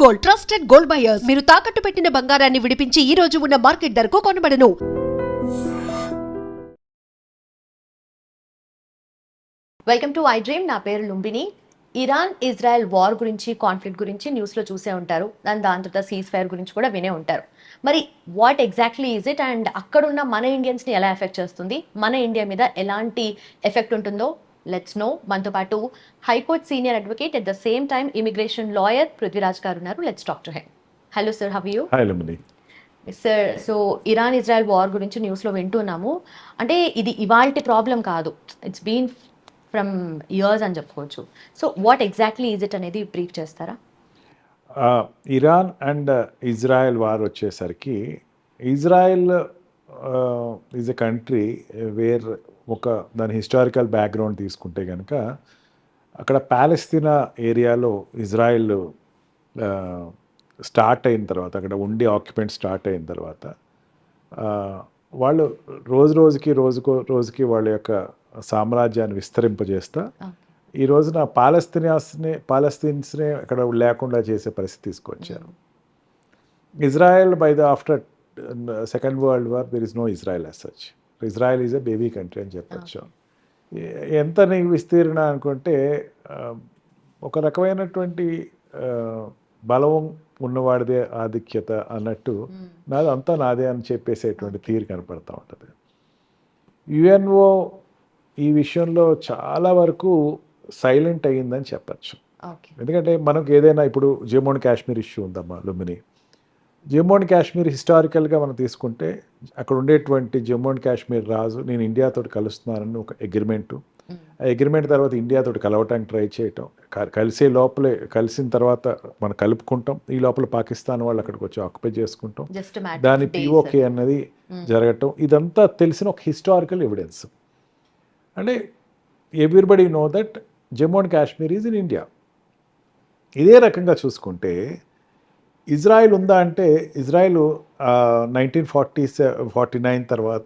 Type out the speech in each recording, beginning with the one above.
Gold, trusted gold buyers. మీరు తాకట్టు పెట్టిన బంగారాన్ని విడిపించి ఈ రోజు ఉన్న మార్కెట్ ధరకు కొనబడను. Welcome to I Dream. నా పేరు లుంబిని. ఇరాన్ ఇజ్రాయెల్ వార్ గురించి, కాన్ఫ్లిక్ట్ గురించి న్యూస్లో చూసే ఉంటారు. అండ్ దాని తర్వాత సీజ్ ఫైర్ గురించి కూడా వినే ఉంటారు. మరి what exactly is it and అక్కడున్న మన ఇండియన్స్ని ఎలా ఎఫెక్ట్ చేస్తుంది, మన ఇండియా మీద ఎలాంటి ఎఫెక్ట్ ఉంటుందో లెట్స్ నో. మనతో పాటు high court senior advocate at the same time immigration lawyer Prithviraj గారు ఉన్నారు. Let's talk to him. Hello sir, how you? Hi Lumbini. Sir, so Iran Israel war గురించి న్యూస్లో వింటున్నాము. అంటే ఇది ఇవాల్టి ప్రాబ్లం కాదు, ఇట్స్ బీన్ ఫ్రమ్ ఇయర్స్ అని చెప్పుకోవచ్చు. So what exactly is it అనేది బ్రీఫ్ చేస్తారా? ఇరాన్ అండ్ ఇజ్రాయెల్ వార్ వచ్చేసరికి, Israel is a country where దాని హిస్టారికల్ బ్యాక్గ్రౌండ్ తీసుకుంటే కనుక, అక్కడ ప్యాలెస్తీనా ఏరియాలో ఇజ్రాయెల్ స్టార్ట్ అయిన తర్వాత, అక్కడ ఉండి ఆక్యుపెంట్ స్టార్ట్ అయిన తర్వాత, వాళ్ళు రోజుకి వాళ్ళ యొక్క సామ్రాజ్యాన్ని విస్తరింపజేస్తా ఈ రోజున పాలస్తీన్స్ని అక్కడ లేకుండా చేసే పరిస్థితి తీసుకొచ్చారు. Israel after second world war there is no Israel as such. Israel is a baby country అని చెప్పచ్చు. ఎంత నీకు విస్తీర్ణ అనుకుంటే, ఒక రకమైనటువంటి బలం ఉన్నవాడిదే ఆధిక్యత అన్నట్టు, అంతా నాదే అని చెప్పేసేటువంటి తీరు కనపడతా ఉంటుంది. యుఎన్ఓ ఈ విషయంలో చాలా వరకు సైలెంట్ అయ్యిందని చెప్పచ్చు. ఎందుకంటే మనకు ఏదైనా ఇప్పుడు జమ్మూ అండ్ కాశ్మీర్ ఇష్యూ ఉందమ్మా లుంబిని. జమ్మూ అండ్ కాశ్మీర్ హిస్టారికల్గా మనం తీసుకుంటే, అక్కడ ఉండేటువంటి జమ్మూ అండ్ కాశ్మీర్ రాజు నేను ఇండియాతో కలుస్తున్నానని ఒక అగ్రిమెంటు, ఆ అగ్రిమెంట్ తర్వాత ఇండియాతో కలవటానికి ట్రై చేయటం, కలిసిన తర్వాత మనం కలుపుకుంటాం, ఈ లోపల పాకిస్తాన్ వాళ్ళు అక్కడికి వచ్చి ఆక్యుపై చేసుకుంటాం, దాని పిఓకే అన్నది జరగటం, ఇదంతా తెలిసిన ఒక హిస్టారికల్ ఎవిడెన్స్. అంటే everybody know that Jammu and Kashmir is in India. ఇదే రకంగా చూసుకుంటే ఇజ్రాయెల్ ఉందా అంటే, ఇజ్రాయెల్ 1949 తర్వాత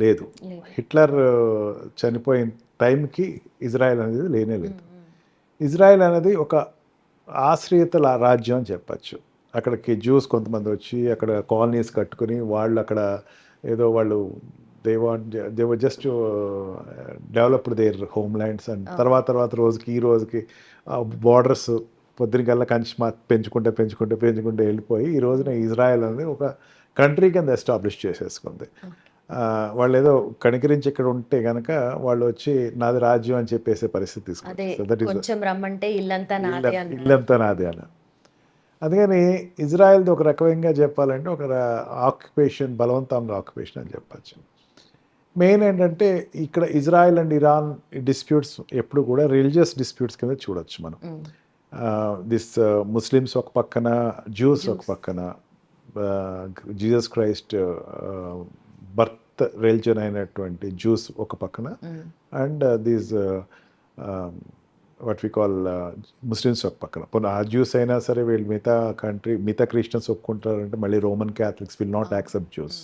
లేదు. హిట్లర్ చనిపోయిన టైంకి ఇజ్రాయెల్ అనేది లేనే లేదు. ఇజ్రాయెల్ అనేది ఒక ఆశ్రయత రాజ్యం అని చెప్పచ్చు. అక్కడికి జ్యూస్ కొంతమంది వచ్చి అక్కడ కాలనీస్ కట్టుకుని వాళ్ళు అక్కడ ఏదో వాళ్ళు they were just developed their homelands and తర్వాత ఈ రోజుకి బార్డర్స్ పొద్దునికల్లా కంచి పెంచుకుంటే వెళ్ళిపోయి ఈ రోజున ఇజ్రాయెల్ అనేది ఒక కంట్రీ కింద ఎస్టాబ్లిష్ చేసేసుకుంది. వాళ్ళు ఏదో కనికరించి ఇక్కడ ఉంటే కనుక వాళ్ళు వచ్చి నాది రాజ్యం అని చెప్పేసే పరిస్థితి తీసుకుంటారు. ఇల్లంతా నాదే అని. అందుకని ఇజ్రాయెల్ది ఒక రకంగా చెప్పాలంటే ఒక ఆక్యుపేషన్, బలవంతంగా ఆక్యుపేషన్ అని చెప్పచ్చు. మెయిన్ ఏంటంటే ఇక్కడ ఇజ్రాయెల్ అండ్ ఇరాన్ డిస్ప్యూట్స్ ఎప్పుడు కూడా రిలీజియస్ డిస్ప్యూట్స్ కింద చూడొచ్చు మనం. ముస్లిమ్స్ ఒక పక్కన, జ్యూస్ ఒక పక్కన, జీసస్ క్రైస్ట్ బర్త్ రిలిజన్ అయినటువంటి జ్యూస్ ఒక పక్కన, and these what we call Muslims ఒక పక్కన. పోనీ ఆ జ్యూస్ అయినా సరే వీళ్ళు మిగతా క్రిస్టియన్స్ ఒప్పుకుంటారంటే మళ్ళీ Roman Catholics will not accept Jews.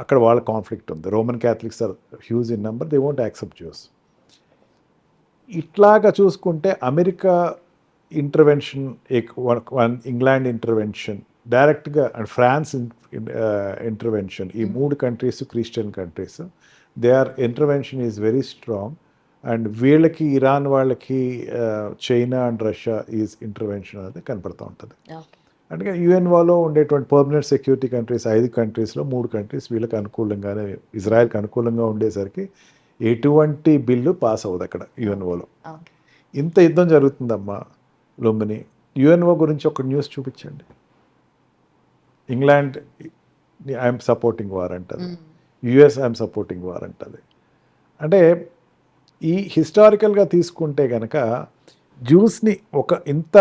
అక్కడ వాళ్ళ కాన్ఫ్లిక్ట్ ఉంది. Roman Catholics are huge in number, they won't accept Jews. ఇట్లాగా చూసుకుంటే అమెరికా ఇంటర్వెన్షన్, ఇంగ్లాండ్ ఇంటర్వెన్షన్ డైరెక్ట్గా, అండ్ ఫ్రాన్స్ ఇంటర్వెన్షన్, ఈ మూడు countries Christian countries, they are intervention is very strong. And వీళ్ళకి Iran వాళ్ళకి China and Russia is intervention అనేది కనపడుతూ ఉంటుంది. అంటే యుఎన్ఓలో ఉండేటువంటి పర్మనెంట్ సెక్యూరిటీ కంట్రీస్ 5 కంట్రీస్లో 3 కంట్రీస్ వీళ్ళకి అనుకూలంగానే, ఇజ్రాయెల్కి అనుకూలంగా ఉండేసరికి ఎటువంటి బిల్లు పాస్ అవ్వదు అక్కడ యుఎన్ఓలో. ఇంత యుద్ధం జరుగుతుందమ్మా లుంబిని. యుఎన్ఓ గురించి ఒక న్యూస్ చూపించండి. ఇంగ్లాండ్ ఐఎమ్ సపోర్టింగ్ వార్ అంటుంది, యుఎస్ ఐఎమ్ సపోర్టింగ్ వార్ అంటుంది. అంటే ఈ హిస్టారికల్గా తీసుకుంటే కనుక జ్యూస్ని ఒక ఇంత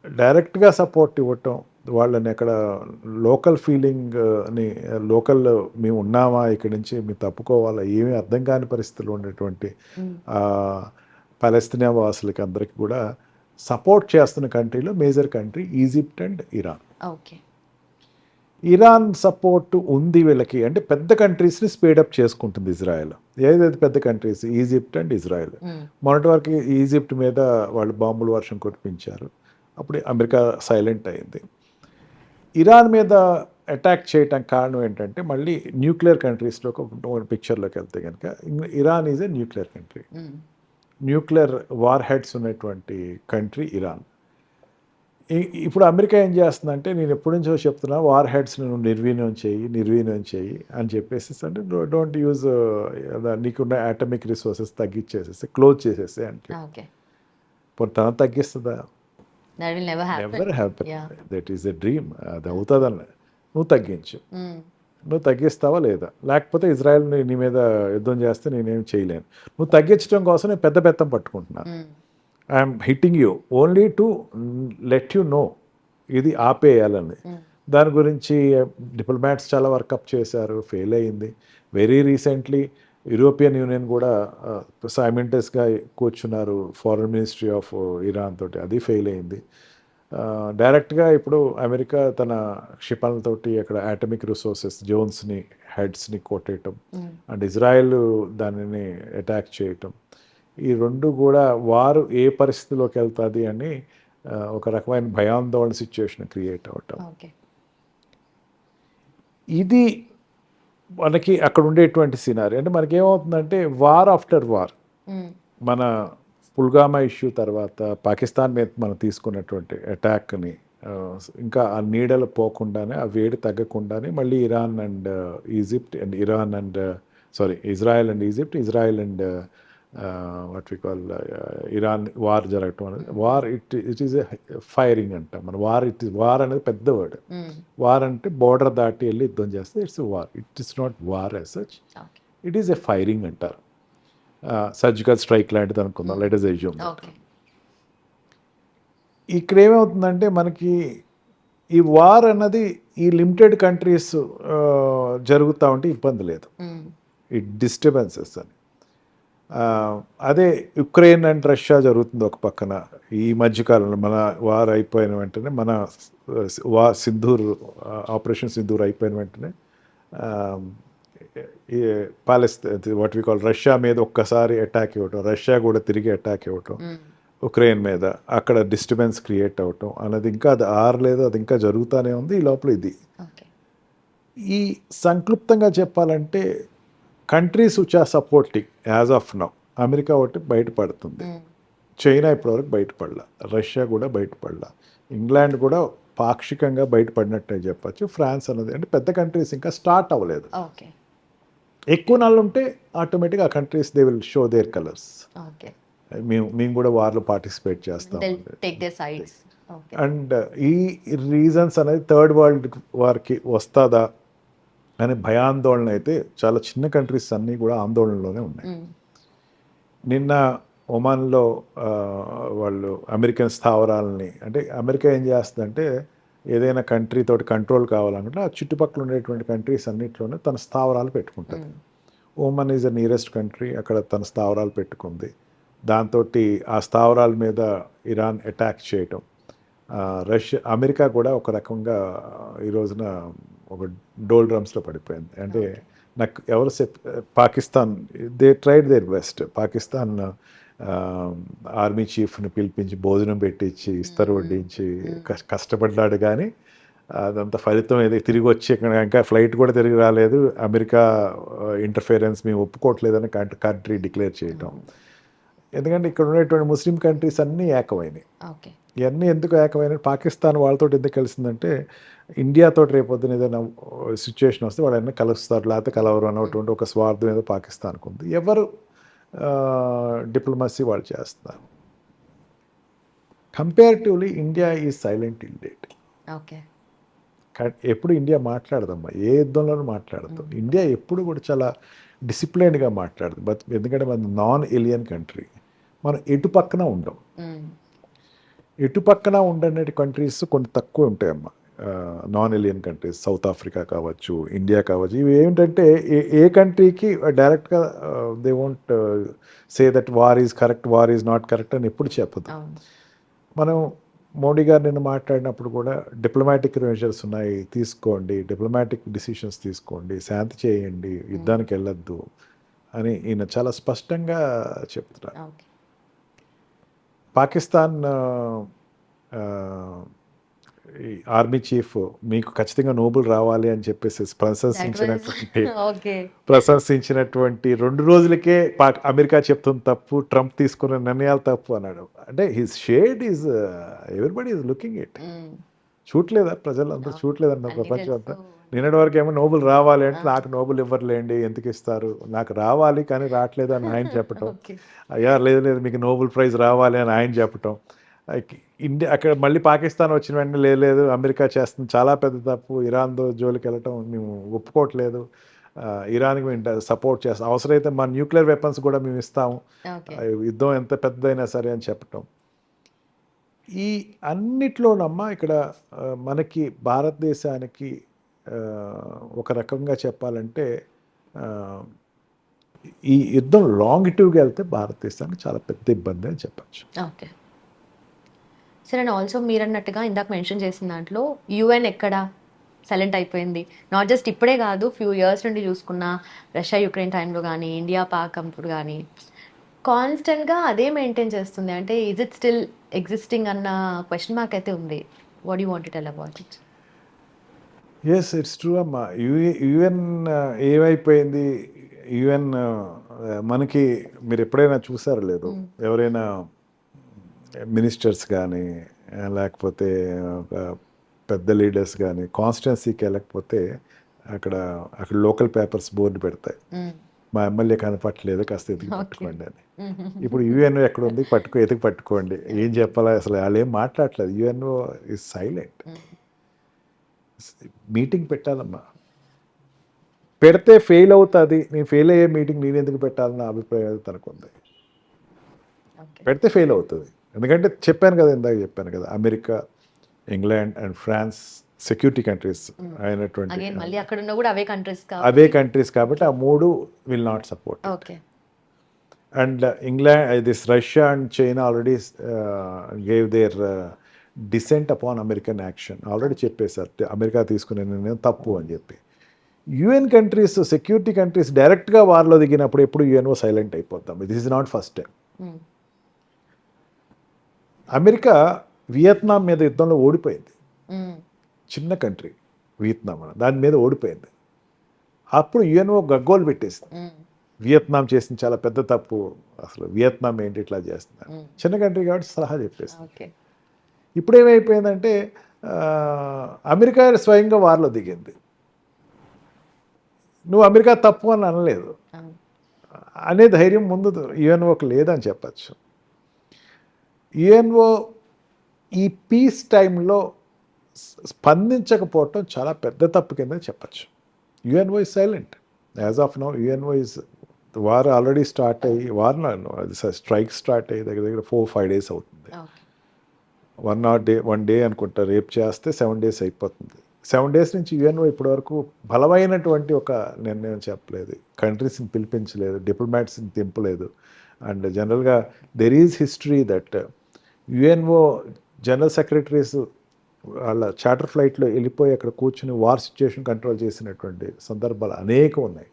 డైరెక్ట్గా సపోర్ట్ ఇవ్వటం, వాళ్ళని అక్కడ లోకల్ ఫీలింగ్ని, లోకల్ మేము ఉన్నామా, ఇక్కడి నుంచి మేము తప్పుకోవాలా, ఏమీ అర్థం కాని పరిస్థితుల్లో ఉండేటువంటి పాలస్తీనా వాసులకి అందరికీ కూడా సపోర్ట్ చేస్తున్న కంట్రీలో major country Egypt and Iran. Iran support ఉంది వీళ్ళకి. అంటే పెద్ద కంట్రీస్ని స్పీడప్ చేసుకుంటుంది ఇజ్రాయెల్. ఏదైతే పెద్ద కంట్రీస్ ఈజిప్ట్ అండ్ ఇజ్రాయెల్. మొన్నటి వరకు ఈజిప్ట్ మీద వాళ్ళు బాంబుల వర్షం కురిపించారు. అప్పుడు అమెరికా సైలెంట్ అయింది. ఇరాన్ మీద అటాక్ చేయడానికి కారణం ఏంటంటే మళ్ళీ న్యూక్లియర్ కంట్రీస్లోకి పిక్చర్లోకి వెళ్తే కనుక Iran is a nuclear country. Nuclear war heads ఉన్నటువంటి కంట్రీ ఇరాన్. ఇప్పుడు అమెరికా ఏం చేస్తుందంటే నేను ఎప్పటి నుంచో చెప్తున్నా వార్ హెడ్స్ నువ్వు నిర్వీర్యం చేయి అని చెప్పేసి అంటే డోంట్ యూజ్ నీకున్న ఆటమిక్ రిసోర్సెస్ తగ్గించేసేసి క్లోజ్ చేసేసి అంటే ఓకే, తన తగ్గిస్తుందా? that will never happen. Never happen. Yeah. That is a dream. అది అవుతుందని నువ్వు తగ్గించు. నువ్వు తగ్గిస్తావా లేదా? లేకపోతే ఇజ్రాయెల్ నీ మీద యుద్ధం చేస్తే నేనేం చేయలేను. నువ్వు తగ్గించడం కోసం నేను పెద్ద బెత్తం పట్టుకుంటున్నాను. I'm hitting you only to let you know ఇది ఆపేయాలని. దాని గురించి డిప్లొమాట్స్ చాలా వర్కప్ చేశారు, ఫెయిల్ అయింది. వెరీ రీసెంట్లీ యూరోపియన్ యూనియన్ కూడా సైమెంటస్గా కూర్చున్నారు ఫారెన్ మినిస్ట్రీ ఆఫ్ ఇరాన్ తోటి, అది ఫెయిల్ అయింది. డైరెక్ట్గా ఇప్పుడు అమెరికా తన క్షిపణులతోటి అక్కడ ఆటమిక్ రిసోర్సెస్ జోన్స్ని హెడ్స్ని కొట్టేయటం అండ్ ఇజ్రాయెల్ దానిని అటాక్ చేయటం, ఈ రెండు కూడా వారు ఏ పరిస్థితిలోకి వెళ్తుంది అని ఒక రకమైన భయాందోళన సిచ్యువేషన్ క్రియేట్ అవ్వటం. ఇది మనకి అక్కడ ఉండేటువంటి సినారీ. అంటే మనకి ఏమవుతుందంటే వార్ ఆఫ్టర్ వార్, మన పుల్వామా ఇష్యూ తర్వాత పాకిస్తాన్ మీద మనం తీసుకున్నటువంటి అటాక్ని ఇంకా ఆ నీడలు పోకుండానే, ఆ వేడి తగ్గకుండానే మళ్ళీ Iran and Egypt and Israel and Egypt, Israel and what we call Iran war జరగటం అనేది war. It is a firing అంటాం మనం. వార్ అనేది పెద్ద వర్డ్. వార్ అంటే బోర్డర్ దాటి వెళ్ళి యుద్ధం చేస్తే its war. It is not war as such, it is a firing అంటారు. సర్జికల్ స్ట్రైక్ లాంటిది అనుకుందాం, లెట్ అస్ అస్యూమ్. ఇక్కడ ఏమవుతుందంటే మనకి ఈ వార్ అన్నది ఈ లిమిటెడ్ కంట్రీస్ జరుగుతూ ఉంటే ఇబ్బంది లేదు, ఈ డిస్టర్బెన్సెస్ అని. అదే యుక్రెయిన్ అండ్ రష్యా జరుగుతుంది ఒక పక్కన. ఈ మధ్యకాలంలో మన వార్ అయిపోయిన వెంటనే, మన ఆపరేషన్ సింధూర్ అయిపోయిన వెంటనే వాట్ వి కాల్ రష్యా మీద ఒక్కసారి అటాక్ ఇవ్వటం, రష్యా కూడా తిరిగి అటాక్ ఇవ్వటం ఉక్రెయిన్ మీద, అక్కడ డిస్టర్బెన్స్ క్రియేట్ అవ్వటం అన్నది ఇంకా అది ఆరలేదు, అది ఇంకా జరుగుతూనే ఉంది ఈ లోపల. ఇది ఈ సంక్లుప్తంగా చెప్పాలంటే countries which are supporting as of now, America ఒకటి బయటపడుతుంది, చైనా ఇప్పటివరకు బయటపడలా, రష్యా కూడా బయటపడలా, ఇంగ్లాండ్ కూడా పాక్షికంగా బయటపడినట్టే చెప్పచ్చు, ఫ్రాన్స్ అన్నది అంటే పెద్ద కంట్రీస్ ఇంకా స్టార్ట్ అవ్వలేదు. ఎక్కువ నాళ్ళు ఉంటే ఆటోమేటిక్గా ఆ countries they will show their colours. మేము కూడా వార్లో పార్టిసిపేట్ చేస్తాం. అండ్ ఈ రీజన్స్ అనేది థర్డ్ వరల్డ్ వార్కి వస్తుందా అనే భయాందోళన అయితే చాలా చిన్న కంట్రీస్ అన్నీ కూడా ఆందోళనలోనే ఉన్నాయి. నిన్న ఒమాన్లో వాళ్ళు అమెరికన్ స్థావరాలని, అంటే అమెరికా ఏం చేస్తుందంటే ఏదైనా కంట్రీ తోటి కంట్రోల్ కావాలనుకుంటే ఆ చుట్టుపక్కల ఉండేటువంటి కంట్రీస్ అన్నింటిలోనే తన స్థావరాలు పెట్టుకుంటుంది. Oman is the nearest country, అక్కడ తన స్థావరాలు పెట్టుకుంది. దాంతో ఆ స్థావరాల మీద ఇరాన్ అటాక్ చేయటం, అమెరికా కూడా ఒక రకంగా ఈ రోజున ఒక డోల్ డ్రమ్స్లో పడిపోయింది. అంటే నాకు ఎవరు Pakistan they tried their best. Pakistan army చీఫ్ని పిలిపించి భోజనం పెట్టించి ఇస్తరు వడ్డించి కష్టపడ్డాడు, కానీ అదంతా ఫలితం ఏదో తిరిగి వచ్చి ఇంకా ఫ్లైట్ కూడా తిరిగి రాలేదు. అమెరికా ఇంటర్ఫిరెన్స్ మేము ఒప్పుకోవట్లేదని కంట్రీ డిక్లేర్ చేయటం. ఎందుకంటే ఇక్కడ ఉన్నటువంటి ముస్లిం కంట్రీస్ అన్నీ ఏకమైనాయి. ఇవన్నీ ఎందుకు ఏకమైనా, పాకిస్తాన్ వాళ్ళతో ఎందుకు కలిసిందంటే ఇండియాతో రేపొద్దున ఏదైనా సిచ్యువేషన్ వస్తే వాళ్ళన్నీ కలుస్తారు, లేకపోతే కలవరు అన్నటువంటి ఒక స్వార్థం ఏదో పాకిస్తాన్కు ఉంది. ఎవరు డిప్లొమసీ వాళ్ళు చేస్తున్నారు. Comparatively India is silent in date. ఎప్పుడు ఇండియా మాట్లాడదమ్మా, ఏ యుద్ధంలోనూ మాట్లాడదు. ఇండియా ఎప్పుడు కూడా చాలా డిసిప్లైన్డ్గా మాట్లాడదు. బట్ ఎందుకంటే మన నాన్ ఏలియన్ కంట్రీ, మనం ఎటు పక్కన ఉండం. ఎటు పక్కన ఉండనే కంట్రీస్ కొన్ని తక్కువ ఉంటాయమ్మా, non aligned countries. South Africa కావచ్చు, ఇండియా కావచ్చు. ఇవి ఏమిటంటే ఏ కంట్రీకి డైరెక్ట్గా they won't say that war is correct, war is not correct అని ఎప్పుడు చెప్పదు. మనం మోడీ గారు నిన్న మాట్లాడినప్పుడు కూడా డిప్లొమాటిక్ మెజర్స్ ఉన్నాయి, తీసుకోండి, డిప్లొమాటిక్ డిసిషన్స్ తీసుకోండి, శాంతి చేయండి, యుద్ధానికి వెళ్ళొద్దు అని ఈయన చాలా స్పష్టంగా చెప్తున్నారు. పాకిస్తాన్ ఈ ఆర్మీ చీఫ్ మీకు ఖచ్చితంగా నోబెల్ రావాలి అని చెప్పేసి ఓకే. ప్రశంసించినటువంటి 2 రోజులకే అమెరికా చెప్తుంది తప్పు, ట్రంప్ తీసుకున్న నిర్ణయాలు తప్పు అన్నాడు. అంటే his shade is everybody is looking it. చూడలేదా ప్రజలందరూ చూడలేదన్న ప్రపంచం అంతా. నిన్నటి వరకు ఏమో నోబెల్ రావాలి అంటే నాకు నోబెల్ ఇవ్వరులేండి, ఎందుకు ఇస్తారు, నాకు రావాలి కానీ రావట్లేదు అని ఆయన చెప్పటం, ఓకే. అయ్యా లేదు మీకు నోబెల్ ప్రైజ్ రావాలి అని ఆయన చెప్పటం. ఇండియా అక్కడ మళ్ళీ పాకిస్తాన్ వచ్చిన వెంటనే లేదు అమెరికా చేస్తుంది చాలా పెద్ద తప్పు, ఇరాన్తో జోలికి వెళ్ళటం మేము ఒప్పుకోవట్లేదు, ఇరాన్కి మేము సపోర్ట్ చేస్తాం, అవసరమైతే మా న్యూక్లియర్ వెపన్స్ కూడా మేము ఇస్తాము, ఓకే. యుద్ధం ఎంత పెద్దదైనా సరే అని చెప్పటం. ఈ అన్నిట్లోనమ్మా ఇక్కడ మనకి భారతదేశానికి ఒక రకంగా చెప్పాలంటే ఈ యుద్ధం లాంగిటివ్గా వెళ్తే భారతదేశానికి చాలా పెద్ద ఇబ్బంది అని చెప్పచ్చు. ఓకే. సరే, అండ్ ఆల్సో మీరు అన్నట్టుగా ఇందాక మెన్షన్ చేసిన దాంట్లో యుఎన్ ఎక్కడ సైలెంట్ అయిపోయింది. నాట్ జస్ట్ ఇప్పుడే కాదు, ఫ్యూ ఇయర్స్ నుండి చూసుకున్న రష్యా యుక్రెయిన్ టైంలో కానీ, ఇండియా పాక్ అప్పుడు కానీ కాన్స్టెంట్గా అదే మెయింటైన్ చేస్తుంది. అంటే ఈజ్ ఇట్ స్టిల్ ఎగ్జిస్టింగ్ అన్న క్వశ్చన్ మార్క్ అయితే ఉంది. What you want to tell about it? Yes, it's true అమ్మా. యుఎన్ ఏమైపోయింది, యుఎన్ మనకి మీరు ఎప్పుడైనా చూసారో లేదు, ఎవరైనా మినిస్టర్స్ కానీ లేకపోతే ఒక పెద్ద లీడర్స్ కానీ కాన్స్టిట్యున్సీకి వెళ్ళకపోతే అక్కడ లోకల్ పేపర్స్ బోర్డు పెడతాయి, మా ఎమ్మెల్యే కనపట్టలేదు కాస్త ఎతికి పట్టుకోండి అని. ఇప్పుడు యుఎన్ఓ ఎక్కడ ఉంది, ఎతికి పట్టుకోండి, ఏం చెప్పాలా అసలు వాళ్ళు ఏం మాట్లాడలేదు. UNO is silent. మీటింగ్ పెట్టాలమ్మా, పెడితే ఫెయిల్ అవుతుంది, నేను ఫెయిల్ అయ్యే మీటింగ్ నేను ఎందుకు పెట్టాలన్న అభిప్రాయం తనకుంది. పెడితే ఫెయిల్ అవుతుంది, ఎందుకంటే చెప్పాను కదా, ఇందాక చెప్పాను కదా, America, England and France security countries అయినటువంటి అవే కంట్రీస్ కాబట్టి ఆ మూడు will not support. And England, this Russia and China already gave their dissent upon American action. Already చెప్పేశారు అమెరికా తీసుకునే నిర్ణయం తప్పు అని చెప్పి. యుఎన్ కంట్రీస్, సెక్యూరిటీ కంట్రీస్ డైరెక్ట్గా వార్లో దిగినప్పుడు ఎప్పుడు యుఎన్ఓ సైలెంట్ అయిపోతాం. This is not first time. America Vietnam మీద యుద్ధంలో ఓడిపోయింది, చిన్న కంట్రీ వియత్నాం, దాని మీద ఓడిపోయింది. అప్పుడు యుఎన్ఓ గగ్గోలు పెట్టేసింది, వియత్నాం చేసింది చాలా పెద్ద తప్పు, అసలు వియత్నాం ఏంటి ఇట్లా చేస్తుంది, చిన్న కంట్రీ కాబట్టి సలహా చెప్పేసింది. ఇప్పుడు ఏమైపోయిందంటే అమెరికా స్వయంగా వార్లో దిగింది. నువ్వు అమెరికా తప్పు అని అనలేదు అనే ధైర్యం ముందు యుఎన్ఓకి లేదని చెప్పచ్చు. యుఎన్ఓ ఈ పీస్ టైంలో స్పందించకపోవటం చాలా పెద్ద తప్పు కింద చెప్పచ్చు. UNO is silent as of now. UNO is war already start అయ్యి, స్ట్రైక్ స్టార్ట్ అయ్యి దగ్గర 4-5 days అవుతుంది. 1 day అనుకుంటా, రేపు చేస్తే 7 days అయిపోతుంది. 7 days నుంచి యుఎన్ఓ ఇప్పటివరకు బలమైనటువంటి ఒక నిర్ణయం చెప్పలేదు, కంట్రీస్ని పిలిపించలేదు, డిప్లొమాట్స్ని దింపలేదు. అండ్ జనరల్గా there is history that UNO general secretaries వాళ్ళ చార్టర్ ఫ్లైట్లో వెళ్ళిపోయి అక్కడ కూర్చుని వార్ సిచ్యుయేషన్ కంట్రోల్ చేసినటువంటి సందర్భాలు అనేకం ఉన్నాయి.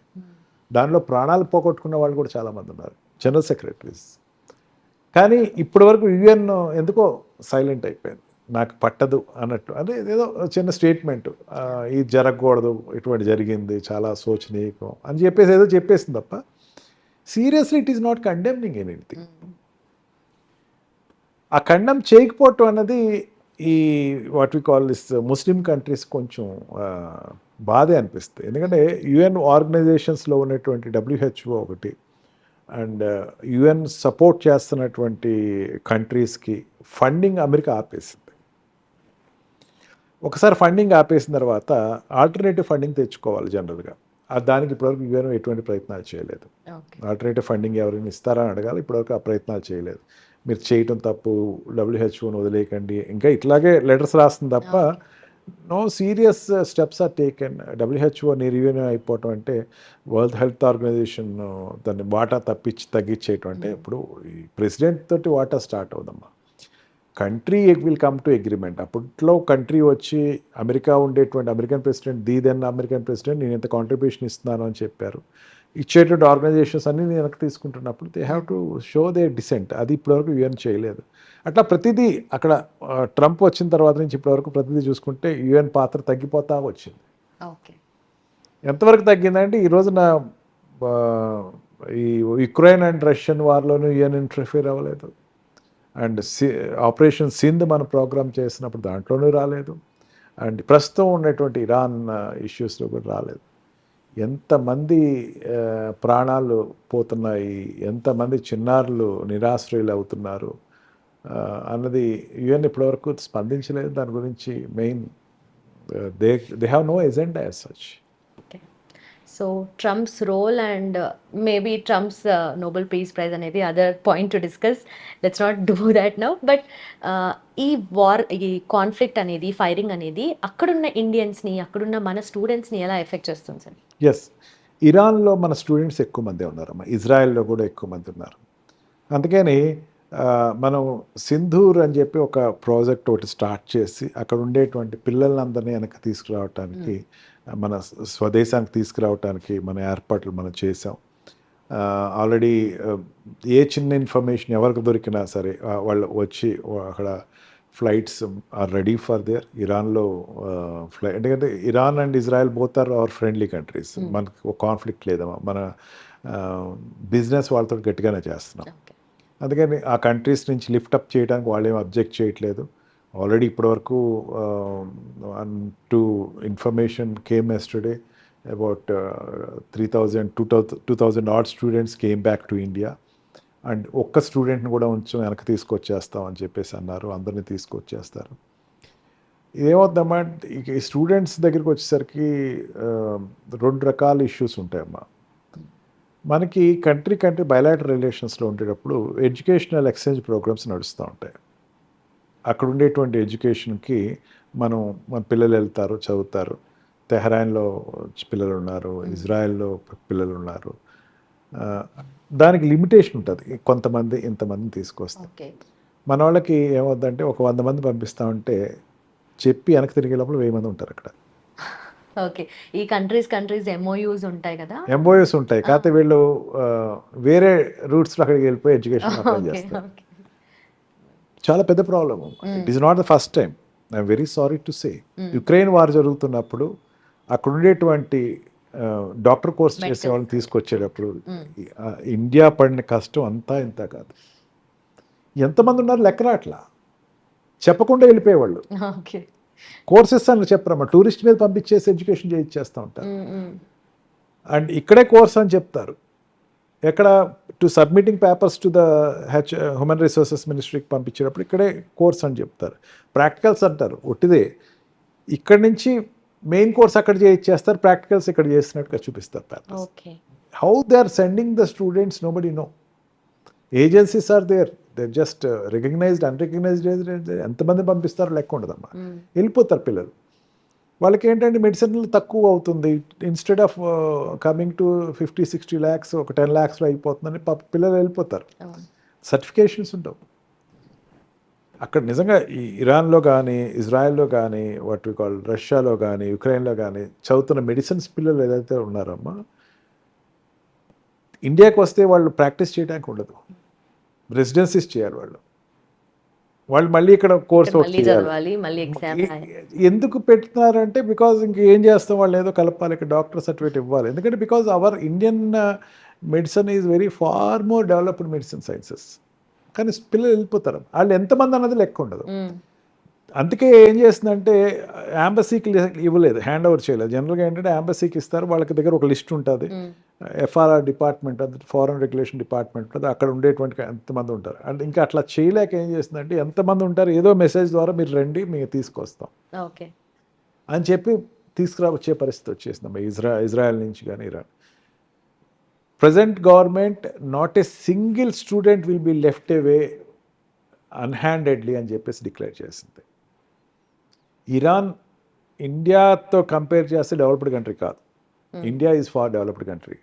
దానిలో ప్రాణాలు పోగొట్టుకున్న వాళ్ళు కూడా చాలామంది ఉన్నారు, జనరల్ సెక్రటరీస్. కానీ ఇప్పటి వరకు యుఎన్ ఎందుకో సైలెంట్ అయిపోయింది, నాకు పట్టదు అన్నట్టు. అదే ఏదో చిన్న స్టేట్మెంట్, ఇది జరగకూడదు, ఇటువంటి జరిగింది, చాలా శోచనీయకం అని చెప్పేసి ఏదో చెప్పేసింది తప్ప seriously it is not condemning anything. ఆ కండెమ్ చేయకపోవటం అన్నది ఈ what we call this Muslim countries కొంచెం బాధే అనిపిస్తుంది. ఎందుకంటే యుఎన్ ఆర్గనైజేషన్స్లో ఉన్నటువంటి WHO ఒకటి అండ్ యుఎన్ సపోర్ట్ చేస్తున్నటువంటి కంట్రీస్కి ఫండింగ్ అమెరికా ఆపేసింది. ఒకసారి ఫండింగ్ ఆపేసిన తర్వాత ఆల్టర్నేటివ్ ఫండింగ్ తెచ్చుకోవాలి జనరల్గా. దానికి ఇప్పటివరకు యుఎన్ ఎటువంటి ప్రయత్నాలు చేయలేదు. ఆల్టర్నేటివ్ ఫండింగ్ ఎవరైనా ఇస్తారని అడగాలి, ఇప్పటివరకు ఆ ప్రయత్నాలు చేయలేదు. మీరు చేయటం తప్పు, WHOని వదిలేయకండి, ఇంకా ఇట్లాగే లెటర్స్ రాస్తుంది తప్ప no serious steps are taken. WHO నిర్వీర్యం అయిపోవటం అంటే, వరల్డ్ హెల్త్ ఆర్గనైజేషన్ దాన్ని వాటా తగ్గించేయటం అంటే, ఇప్పుడు ఈ ప్రెసిడెంట్ తోటి వాటా స్టార్ట్ అవుదమ్మా. Country will come to agreement. అప్పట్లో కంట్రీ వచ్చి అమెరికా ఉండేటువంటి American president, then American president నేను ఇంత కాంట్రిబ్యూషన్ ఇస్తున్నాను అని చెప్పారు. ఇచ్చేటువంటి ఆర్గనైజేషన్స్ అన్ని వెనక్కి తీసుకుంటున్నప్పుడు they have to show they dissent. అది ఇప్పటివరకు యుఎన్ చేయలేదు. అట్లా ప్రతిదీ అక్కడ ట్రంప్ వచ్చిన తర్వాత నుంచి ఇప్పటివరకు ప్రతిదీ చూసుకుంటే యుఎన్ పాత్ర తగ్గిపోతా వచ్చింది. ఓకే. ఎంతవరకు తగ్గిందంటే ఈ రోజున ఆ, ఈ యుక్రెయిన్ అండ్ రష్యన్ వార్లోనూ యుఎన్ ఇంటర్ఫియర్ అవ్వలేదు. అండ్ ఆపరేషన్ సింధ్ మన ప్రోగ్రామ్ చేసినప్పుడు దాంట్లోనూ రాలేదు. అండ్ ప్రస్తుతం ఉన్నటువంటి ఇరాన్ ఇష్యూస్లో కూడా రాలేదు. ఎంతమంది ప్రాణాలు పోతున్నాయి, ఎంతమంది చిన్నారులు నిరాశ్రయులు అవుతున్నారు అన్నది యుఎన్ ఇప్పటివరకు స్పందించలేదు. దాని గురించి main they have no agenda as such. So Trump's role and maybe Trump's Nobel peace prize అనేది other point to discuss. Let's not do that now. But ఈ వార్, ఈ కాన్ఫ్లిక్ట్ అనేది, ఫైరింగ్ అనేది అక్కడున్న ఇండియన్స్ని, అక్కడున్న మన స్టూడెంట్స్ని ఎలా ఎఫెక్ట్ చేస్తుంది సార్? ఎస్, ఇరాన్లో మన స్టూడెంట్స్ ఎక్కువ మంది ఉన్నారమ్మా, ఇజ్రాయెల్లో కూడా ఎక్కువ మంది ఉన్నారు. అందుకని మనం సింధూర్ అని చెప్పి ఒక ప్రాజెక్ట్ ఒకటి స్టార్ట్ చేసి అక్కడ ఉండేటువంటి పిల్లలందరినీ వెనక్కి తీసుకురావటానికి, మన స్వదేశానికి తీసుకురావటానికి మన ఏర్పాట్లు మనం చేసాం. ఆల్రెడీ ఏ చిన్న ఇన్ఫర్మేషన్ ఎవరికి దొరికినా సరే వాళ్ళు వచ్చి అక్కడ flights are ready for there. ఇరాన్లో ఎందుకంటే Iran and Israel both are our friendly countries. మనకి ఒక కాన్ఫ్లిక్ట్ లేదమ్మా, మన బిజినెస్ వాళ్ళతో గట్టిగానే చేస్తున్నాం. అందుకని ఆ కంట్రీస్ నుంచి లిఫ్టప్ చేయడానికి వాళ్ళు ఏం అబ్జెక్ట్ చేయట్లేదు. ఆల్రెడీ ఇప్పటివరకు 2 information came yesterday about 2,000 odd students came back to India. And ఒక్క స్టూడెంట్ని కూడా ఉంచు వెనక్కి తీసుకొచ్చేస్తాం అని చెప్పేసి అన్నారు. అందరినీ తీసుకొచ్చేస్తారు. ఏమవుతుందమ్మా, ఈ స్టూడెంట్స్ దగ్గరికి వచ్చేసరికి 2 రకాల ఇష్యూస్ ఉంటాయమ్మా. మనకి కంట్రీ బయలాటరల్ రిలేషన్స్లో ఉండేటప్పుడు ఎడ్యుకేషనల్ ఎక్స్చేంజ్ ప్రోగ్రామ్స్ నడుస్తూ ఉంటాయి. అక్కడ ఉండేటువంటి ఎడ్యుకేషన్కి మన పిల్లలు వెళ్తారు, చదువుతారు. తెహరాన్లో పిల్లలు ఉన్నారు, ఇజ్రాయెల్లో పిల్లలు ఉన్నారు. దానికి లిమిటేషన్ ఉంటుంది, కొంతమంది ఇంతమందిని తీసుకొస్తాం. మన వాళ్ళకి ఏమవుద్దంటే ఒక 100 మంది పంపిస్తామంటే చెప్పి వెనక్కి తిరిగే లోపల 1000 మంది ఉంటారు అక్కడ. ఓకే. ఈ కంట్రీస్ ఎంఓయూస్ ఉంటాయి కదా, ఎంఓయూస్ ఉంటాయి. కాకపోతే వీళ్ళు వేరే రూట్స్లో అక్కడికి వెళ్ళిపోయి ఎడ్యుకేషన్ అప్లై చేస్తారు. చాలా పెద్ద problem. It is not the first time. I'm very sorry to say, Ukraine war జరుగుతున్నప్పుడు అక్కడ ఉండేటువంటి డాక్టర్ కోర్స్ చేసే వాళ్ళని తీసుకొచ్చేటప్పుడు ఇండియా పడిన కష్టం అంతా ఇంత కాదు. ఎంతమంది ఉన్నారు లెక్క రాట్లా, చెప్పకుండా వెళ్ళిపోయేవాళ్ళు. కోర్సెస్ అని చెప్పరమ్మా, టూరిస్ట్ మీద పంపించేసి ఎడ్యుకేషన్ చేయిచ్చేస్తూ ఉంటారు. అండ్ ఇక్కడే కోర్స్ అని చెప్తారు. ఎక్కడ to submitting papers to the human resources మినిస్ట్రీకి పంపించేటప్పుడు ఇక్కడే కోర్స్ అని చెప్తారు. ప్రాక్టికల్స్ అంటారు, ఒట్టిదే. ఇక్కడి నుంచి మెయిన్ కోర్స్ అక్కడ చేయిచ్చేస్తారు, ప్రాక్టికల్స్ ఇక్కడ చేసినట్టుగా చూపిస్తారు papers. How they are sending the students nobody know. Agencies are there, they just recognised, unrecognised. ఎంతమంది పంపిస్తారో లెక్క ఉండదమ్మా, వెళ్ళిపోతారు పిల్లలు. వాళ్ళకి ఏంటంటే మెడిసిన్లు తక్కువ అవుతుంది, instead of coming to 50-60 lakhs ఒక 10 lakhsలో అయిపోతుందని పిల్లలు వెళ్ళిపోతారు. సర్టిఫికేషన్స్ ఉండవు అక్కడ. నిజంగా ఈ ఇరాన్లో కానీ, ఇజ్రాయెల్లో కానీ, వాట్ వి కాల్ రష్యాలో కానీ, యుక్రెయిన్లో కానీ చదువుతున్న మెడిసిన్స్ పిల్లలు ఏదైతే ఉన్నారమ్మా, ఇండియాకి వస్తే వాళ్ళు ప్రాక్టీస్ చేయడానికి ఉండదు, రెసిడెన్సీస్ చేయాలి వాళ్ళు మళ్ళీ ఇక్కడ కోర్స్ చేయాలి. ఎందుకు పెడుతున్నారంటే బికాజ్ ఇంకేం చేస్తాం, వాళ్ళు ఏదో కలపాలి, ఇక్కడ డాక్టర్ సర్టిఫికేట్ ఇవ్వాలి. ఎందుకంటే because our Indian medicine is very far more developed medicine sciences. కానీ పిల్లలు వెళ్ళిపోతారు, వాళ్ళు ఎంతమంది అన్నది లెక్క ఉండదు. అందుకే ఏం చేస్తుందంటే యాంబసీకి ఇవ్వలేదు, హ్యాండ్ ఓవర్ చేయలేదు. జనరల్గా ఏంటంటే యాంబసీకి ఇస్తారు, వాళ్ళకి దగ్గర ఒక లిస్ట్ ఉంటుంది, ఎఫ్ఆర్ఆర్ డిపార్ట్మెంట్, అది ఫారెన్ రెగ్యులేషన్ డిపార్ట్మెంట్ ఉంటుంది, అక్కడ ఉండేటువంటి ఎంతమంది ఉంటారు. అంటే ఇంకా అట్లా చేయలేక ఏం చేస్తుందంటే ఎంతమంది ఉంటారు, ఏదో మెసేజ్ ద్వారా మీరు రండి, మేము తీసుకొస్తాం అని చెప్పి తీసుకురావచ్చే పరిస్థితి వచ్చేసింది ఇజ్రాయెల్ నుంచి కానీ Iran. Present government not a single student will be left away unhandedly అని చెప్పేసి డిక్లేర్ చేసింది. ఇరాన్ ఇండియాతో కంపేర్ చేస్తే డెవలప్డ్ కంట్రీ కాదు. India is far developed country.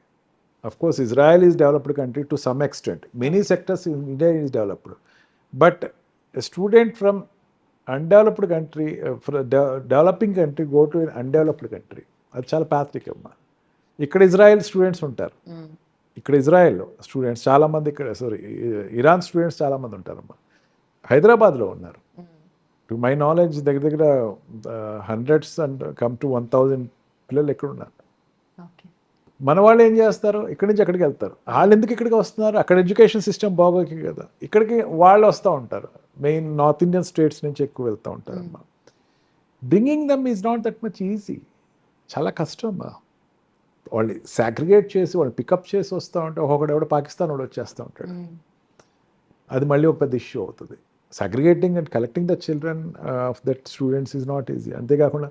Of course Israel is developed country to some extent. Many sectors India is developed. But student from undeveloped country, developing country go to undeveloped country, అది చాలా pathetic అమ్మా. ఇక్కడ Israel students ఉంటారు. ఇక్కడ Israel students చాలామంది, ఇక్కడ Iran students చాలామంది ఉంటారమ్మా. హైదరాబాద్లో ఉన్నారు. టు మై నాలెడ్జ్ దగ్గర దగ్గర హండ్రెడ్స్ అండ్ కమ్ టు 1000 పిల్లలు ఎక్కడ ఉన్నారు. మన వాళ్ళు ఏం చేస్తారు, ఇక్కడి నుంచి అక్కడికి వెళ్తారు. వాళ్ళు ఎందుకు ఇక్కడికి వస్తున్నారు, అక్కడ ఎడ్యుకేషన్ సిస్టమ్ బాగోకి కదా ఇక్కడికి వాళ్ళు వస్తూ ఉంటారు. మెయిన్ నార్త్ ఇండియన్ స్టేట్స్ నుంచి ఎక్కువ వెళ్తూ ఉంటారు అమ్మా. Bringing dum is not that much easy, చాలా కష్టం అమ్మా. వాళ్ళు సాగ్రిగేట్ చేసి వాళ్ళు పికప్ చేసి వస్తూ ఉంటే ఒక్కొక్కడు ఎవడో పాకిస్తాన్ వాడు వచ్చేస్తూ ఉంటాడు. అది మళ్ళీ ఒక పెద్ద ఇష్యూ అవుతుంది. Segregating and collecting the children of that students is not easy. అంతేకాకుండా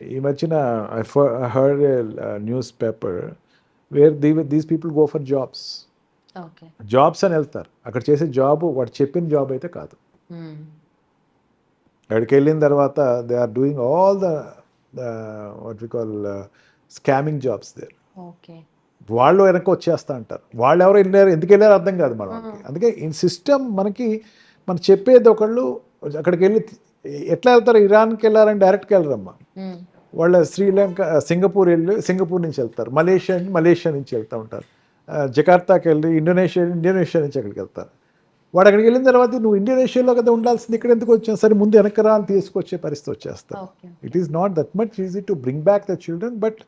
ఈ మధ్యన I heard newspaper where these people go for jobs. Jobs అని వెళ్తారు, అక్కడ చేసే జాబ్ వాడు చెప్పిన జాబ్ అయితే కాదు. అక్కడికి వెళ్ళిన తర్వాత they are doing all the what we call scamming jobs there. వాళ్ళు వెనక్కి వచ్చేస్తా అంటారు. వాళ్ళు ఎవరు వెళ్ళారు, ఎందుకు వెళ్ళారు అర్థం కాదు మనకి. అందుకే ఈ సిస్టమ్ మనకి మనం చెప్పేది ఒకళ్ళు అక్కడికి వెళ్ళి ఎట్లా వెళ్తారు, ఇరాన్కి వెళ్ళారని డైరెక్ట్గా వెళ్ళరమ్మా. వాళ్ళ శ్రీలంక సింగపూర్ వెళ్ళి సింగపూర్ నుంచి వెళ్తారు, మలేషియా నుంచి వెళ్తూ ఉంటారు, జకార్తాకి వెళ్ళి ఇండోనేషియా నుంచి అక్కడికి వెళ్తారు. వాడు అక్కడికి వెళ్ళిన తర్వాత నువ్వు ఇండోనేషియాలో కదా ఉండాల్సింది, ఇక్కడ ఎందుకు వచ్చావు, సరే ముందు వెనక్కి రా అని తీసుకొచ్చే పరిస్థితి వచ్చేస్తారు. It is not that much easy to bring back the children. But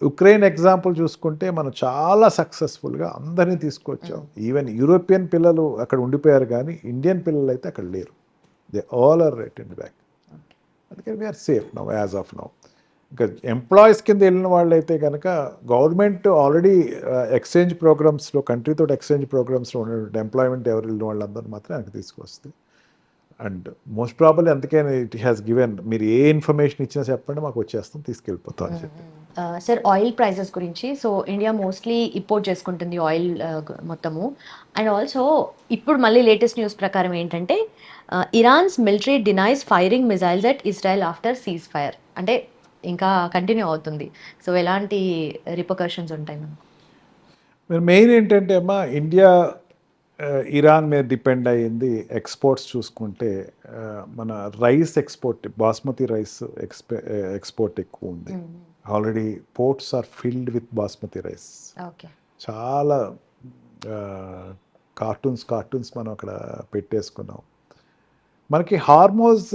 Ukraine example చూసుకుంటే మనం చాలా సక్సెస్ఫుల్గా అందరినీ తీసుకొచ్చాం. ఈవెన్ యూరోపియన్ పిల్లలు అక్కడ ఉండిపోయారు, కానీ ఇండియన్ పిల్లలు అయితే అక్కడ లేరు. They all are return back. అందుకని we're safe now as of now. ఇంకా ఎంప్లాయీస్ కింద వెళ్ళిన వాళ్ళు అయితే కనుక గవర్నమెంట్ ఆల్రెడీ ఎక్స్చేంజ్ ప్రోగ్రామ్స్లో, కంట్రీతో ఎక్స్చేంజ్ ప్రోగ్రామ్స్లో ఉన్న ఎంప్లాయ్మెంట్ ఎవరు వెళ్ళిన వాళ్ళందరూ మాత్రం వెనక్కి తీసుకొస్తుంది. అండ్ మోస్ట్ ప్రాబబ్లీ అందుకని ఇట్ హ్యాస్ గివెన్, మీరు ఏ ఇన్ఫర్మేషన్ ఇచ్చినా చెప్పండి మాకు వచ్చేస్తాం, తీసుకెళ్ళిపోతాం అని చెప్పి. సార్, ఆయిల్ ప్రైజెస్ గురించి. సో ఇండియా మోస్ట్లీ ఇంపోర్ట్ చేసుకుంటుంది ఆయిల్ మొత్తము. అండ్ ఆల్సో ఇప్పుడు మళ్ళీ లేటెస్ట్ న్యూస్ ప్రకారం ఏంటంటే Iran's military denies firing missiles at Israel after cease fire. అంటే ఇంకా కంటిన్యూ అవుతుంది. సో ఎలాంటి రిపర్కషన్స్ ఉంటాయి మనకు? మెయిన్ ఏంటంటే అమ్మా, ఇండియా ఇరాన్ మీద డిపెండ్ అయ్యింది. ఎక్స్పోర్ట్స్ చూసుకుంటే మన rice export, basmati rice export ఎక్కువ ఉంది. Already ports are filled with basmati rice. చాలా కార్టూన్స్ మనం అక్కడ పెట్టేసుకున్నాం. మనకి హార్మోజ్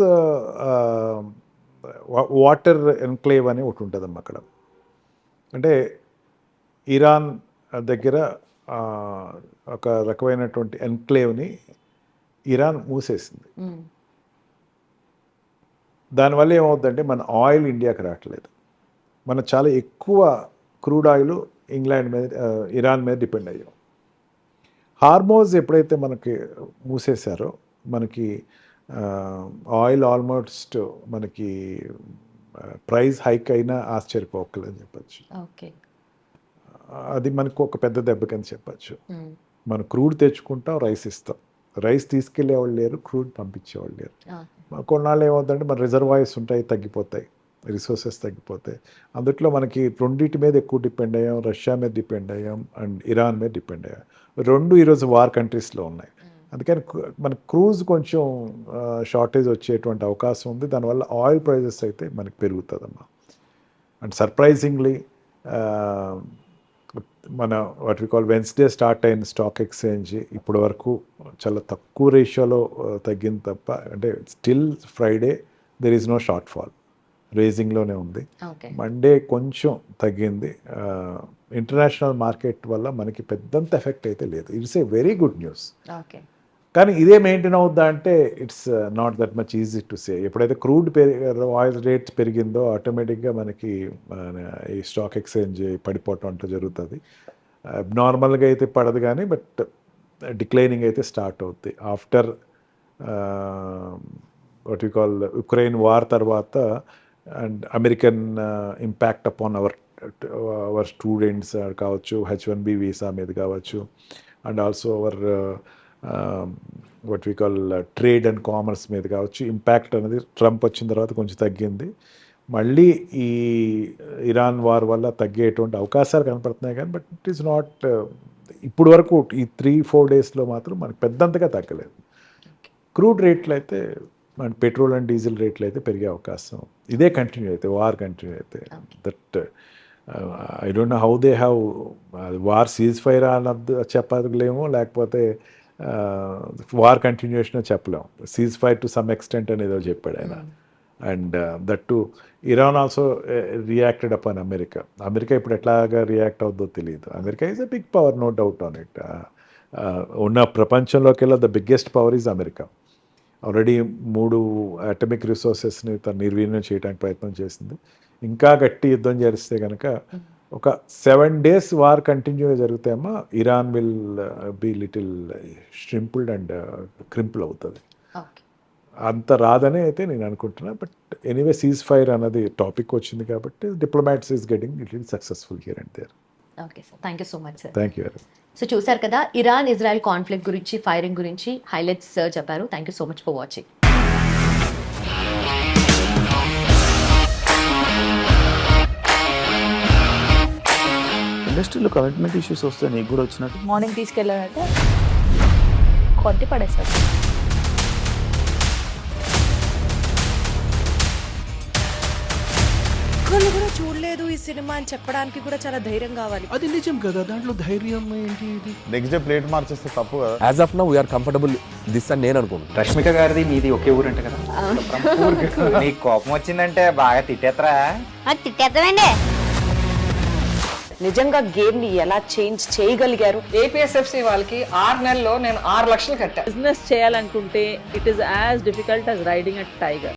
వాటర్ ఎన్క్లేవ్ అని ఒకటి ఉంటుందమ్మా అక్కడ. అంటే ఇరాన్ దగ్గర ఒక రకమైనటువంటి ఎన్క్లేవ్ని ఇరాన్ మూసేసింది. దానివల్ల ఏమవుతుందంటే మన ఆయిల్ ఇండియాకి రావట్లేదు. మనం చాలా ఎక్కువ క్రూడ్ ఆయిల్ ఇరాన్ మీద డిపెండ్ అయ్యాం. హార్మోజ్ ఎప్పుడైతే మనకి మూసేశారో మనకి ఆయిల్ ఆల్మోస్ట్ మనకి ప్రైస్ హైక్ అయినా ఆశ్చర్యపోకలని చెప్పచ్చు. అది మనకు ఒక పెద్ద దెబ్బ కింద చెప్పచ్చు. మనం క్రూడ్ తెచ్చుకుంటాం, రైస్ ఇస్తాం, రైస్ తీసుకెళ్ళేవాళ్ళు లేరు, క్రూడ్ పంపించేవాళ్ళు లేరు. కొన్నాళ్ళు ఏమవుతుందంటే మన రిజర్వాయర్స్ ఉంటాయి, తగ్గిపోతాయి, రిసోర్సెస్ తగ్గిపోతాయి. అందుట్లో మనకి రెండింటి మీద ఎక్కువ డిపెండ్ అయ్యాం. రష్యా మీద డిపెండ్ అయ్యాం అండ్ ఇరాన్ మీద డిపెండ్ అయ్యాం. రెండు ఈరోజు వార్ కంట్రీస్లో ఉన్నాయి. అందుకని మన క్రూజ్ కొంచెం షార్టేజ్ వచ్చేటువంటి అవకాశం ఉంది. దానివల్ల ఆయిల్ ప్రైజెస్ అయితే మనకి పెరుగుతుందమ్మా. అండ్ సర్ప్రైజింగ్లీ మన what we call Wednesday start అయిన స్టాక్ ఎక్స్చేంజ్ ఇప్పటి వరకు చాలా తక్కువ రేషియోలో తగ్గింది తప్ప, అంటే still Friday there is no short fall, రేజింగ్లోనే ఉంది. మండే కొంచెం తగ్గింది. ఇంటర్నేషనల్ మార్కెట్ వల్ల మనకి పెద్దంత ఎఫెక్ట్ అయితే లేదు. It's a very good news. కానీ ఇదే మెయింటైన్ అవుద్దా అంటే it's not that much easy to say. ఎప్పుడైతే క్రూడ్ ఆయిల్ రేట్స్ పెరిగిందో ఆటోమేటిక్గా మనకి ఈ స్టాక్ ఎక్స్చేంజ్ పడిపోవటం అంటూ జరుగుతుంది. నార్మల్గా అయితే పడదు కానీ బట్ డిక్లైనింగ్ అయితే స్టార్ట్ అవుద్ది after what you call Ukraine war తర్వాత and American impact upon our students కావచ్చు, H1B వీసా మీద కావచ్చు, and also our what we call trade and commerce మీద కావచ్చు. ఇంపాక్ట్ అనేది ట్రంప్ వచ్చిన తర్వాత కొంచెం తగ్గింది. మళ్ళీ ఈ ఇరాన్ వార్ వల్ల తగ్గేటువంటి అవకాశాలు కనపడుతున్నాయి కానీ బట్ ఇట్ ఈస్ నాట్ ఇప్పుడు వరకు ఈ 3-4 డేస్లో మాత్రం మనకి పెద్దంతగా తగ్గలేదు. క్రూడ్ రేట్లు అయితే మన పెట్రోల్ అండ్ డీజిల్ రేట్లు అయితే పెరిగే అవకాశం ఇదే కంటిన్యూ అయితే, వార్ కంటిన్యూ అయితే, that I don't know how they have war cease fire అన్నది చెప్పలేము, లేకపోతే వార్ కంటిన్యూషన్ చెప్పలేము. Cease fire to some extent అనేదో చెప్పాడు ఆయన. And that too Iran also reacted upon America. America ఇప్పుడు ఎట్లాగా రియాక్ట్ అవుద్దో తెలియదు. America is a big power, no doubt on it. ఉన్న ప్రపంచంలోకెల్లా the biggest power is America. Already 3 atomic రిసోర్సెస్ని తను నిర్వీర్యం చేయడానికి ప్రయత్నం చేసింది. ఇంకా గట్టి యుద్ధం చేస్తే కనుక ఒక 7 days వార్ కంటిన్యూ జరుగుతాయేమో, Iran will be little shrivelled and crimple అవుతుంది. ఓకే, అంత రాదని అయితే నేను అనుకుంటున్నా. బట్ ఎనీవే సీజ్ ఫైర్ అన్నది టాపిక్ వచ్చింది కాబట్టి diplomats is getting little successful here and there. Okay sir, thank you so much sir. Thank you very much. So చూసారు కదా, ఇరాన్ ఇజ్రాయెల్ కాన్ఫ్లిక్ట్ గురించి, ఫైరింగ్ గురించి హైలైట్స్ చెప్పారు. Thank you so much for watching. ఇండస్ట్రీలో commitment issues వస్తే నీకు కూడా వచ్చినట్టు మార్నింగ్ తీసుకెళ్ళాడంటే కొట్టి పడేస్తాడు. ఒక్కళ్ళు కూడా చూడలేదు ఈ సినిమా అని చెప్పడానికి కూడా చాలా ధైర్యం కావాలి. అది నిజం కదా, దాంట్లో ధైర్యం ఏంటి? ఇది నెక్స్ట్ డే ప్లేట్ మార్చేస్తే తప్పు కదా. As of now we are comfortable this అని నేను అనుకుంటున్నాను. రష్మిక గారిది మీది ఒకే ఊరంట కదా? నీకు కోపం వచ్చిందంటే బాగా తిట్టేత్తరా? తిట్టేద్దామండి. నిజంగా గేమ్ ని ఎలా చేంజ్ చేయగలిగారు? ఏపీఎస్ఎఫ్సి వాళ్ళకి 6 నెలల్లో నేను 6 లక్షలు కట్టా. బిజినెస్ చేయాలనుకుంటే it is as difficult as riding a tiger.